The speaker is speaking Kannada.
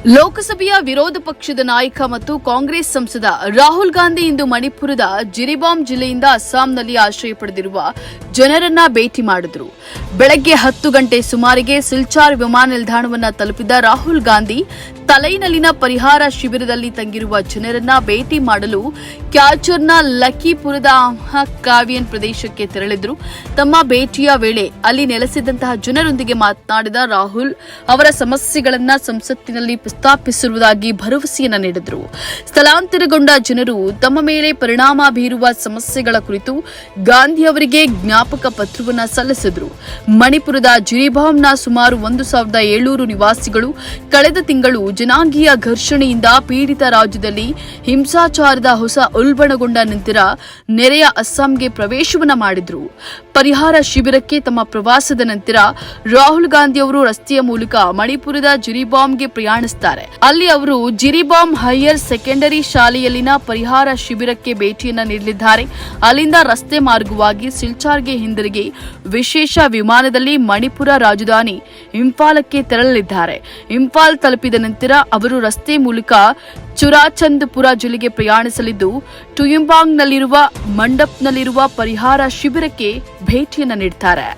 ಲೋಕಸಭೆಯ ವಿರೋಧ ಪಕ್ಷದ ನಾಯಕ ಮತ್ತು ಕಾಂಗ್ರೆಸ್ ಸಂಸದ ರಾಹುಲ್ ಗಾಂಧಿ ಇಂದು ಮಣಿಪುರದ ಜಿರಿಬಾಮ್ ಜಿಲ್ಲೆಯಿಂದ ಅಸ್ಸಾಂನಲ್ಲಿ ಆಶ್ರಯ ಪಡೆದಿರುವ ಜನರನ್ನ ಭೇಟಿ ಮಾಡಿದರು. ಬೆಳಗ್ಗೆ 10 ಗಂಟೆ ಸುಮಾರಿಗೆ ಸಿಲ್ಚಾರ್ ವಿಮಾನ ನಿಲ್ದಾಣವನ್ನು ತಲುಪಿದ ರಾಹುಲ್ ಗಾಂಧಿ ತಲೈನಲ್ಲಿನ ಪರಿಹಾರ ಶಿಬಿರದಲ್ಲಿ ತಂಗಿರುವ ಜನರನ್ನ ಭೇಟಿ ಮಾಡಲು ಕ್ಯಾಚರ್ನ ಲಖೀಪುರದ ಕಾವಿಯನ್ ಪ್ರದೇಶಕ್ಕೆ ತೆರಳಿದ್ರು. ತಮ್ಮ ಭೇಟಿಯ ವೇಳೆ ಅಲ್ಲಿ ನೆಲೆಸಿದಂತಹ ಜನರೊಂದಿಗೆ ಮಾತನಾಡಿದ ರಾಹುಲ್ ಅವರ ಸಮಸ್ಯೆಗಳನ್ನು ಸಂಸತ್ತಿನಲ್ಲಿ ಪ್ರಸ್ತಾಪಿಸಿರುವುದಾಗಿ ಭರವಸೆಯನ್ನ ನೀಡಿದರು. ಸ್ಥಳಾಂತರಗೊಂಡ ಜನರು ತಮ್ಮ ಮೇಲೆ ಪರಿಣಾಮ ಬೀರುವ ಸಮಸ್ಯೆಗಳ ಕುರಿತು ಗಾಂಧಿ ಅವರಿಗೆ ಜ್ಞಾಪಕ ಪತ್ರವನ್ನು ಸಲ್ಲಿಸಿದರು. ಮಣಿಪುರದ ಜಿರಿಬಾಮ್ನ ಸುಮಾರು 1700 ನಿವಾಸಿಗಳು ಕಳೆದ ತಿಂಗಳು ಜನಾಂಗೀಯ ಘರ್ಷಣೆಯಿಂದ ಪೀಡಿತ ರಾಜ್ಯದಲ್ಲಿ ಹಿಂಸಾಚಾರದ ಹೊಸ ಉಲ್ಬಣಗೊಂಡ ನಂತರ ನೆರೆಯ ಅಸ್ಸಾಂಗೆ ಪ್ರವೇಶವನ್ನ ಮಾಡಿದ್ರು. ಪರಿಹಾರ ಶಿಬಿರಕ್ಕೆ ತಮ್ಮ ಪ್ರವಾಸದ ನಂತರ ರಾಹುಲ್ ಗಾಂಧಿ ಅವರು ರಸ್ತೆಯ ಮೂಲಕ ಮಣಿಪುರದ ಜಿರಿಬಾಮ್ಗೆ ಪ್ರಯಾಣಿಸುತ್ತಾರೆ. ಅಲ್ಲಿ ಅವರು ಜಿರಿಬಾಮ್ ಹೈಯರ್ ಸೆಕೆಂಡರಿ ಶಾಲೆಯಲ್ಲಿನ ಪರಿಹಾರ ಶಿಬಿರಕ್ಕೆ ಭೇಟಿಯನ್ನ ನೀಡಲಿದ್ದಾರೆ. ಅಲ್ಲಿಂದ ರಸ್ತೆ ಮಾರ್ಗವಾಗಿ ಸಿಲ್ಚಾರ್ಗೆ ಹಿಂದಿರುಗಿ ವಿಶೇಷ ವಿಮಾನದಲ್ಲಿ ಮಣಿಪುರ ರಾಜಧಾನಿ ಇಂಫಾಲಕ್ಕೆ ತೆರಳಲಿದ್ದಾರೆ. ಇಂಫಾಲ್ ತಲುಪಿದ ನಂತರ ಅವರು ರಸ್ತೆ ಮೂಲಕ ಚುರಾಚಂದ್ಪುರ ಜಿಲ್ಲೆಗೆ ಪ್ರಯಾಣಿಸಲಿದ್ದು ಟುಯಿಂಬಾಂಗ್ನಲ್ಲಿರುವ ಮಂಡಪ್ನಲ್ಲಿರುವ ಪರಿಹಾರ ಶಿಬಿರಕ್ಕೆ ಭೇಟಿಯನ್ನು ನೀಡುತ್ತಾರೆ.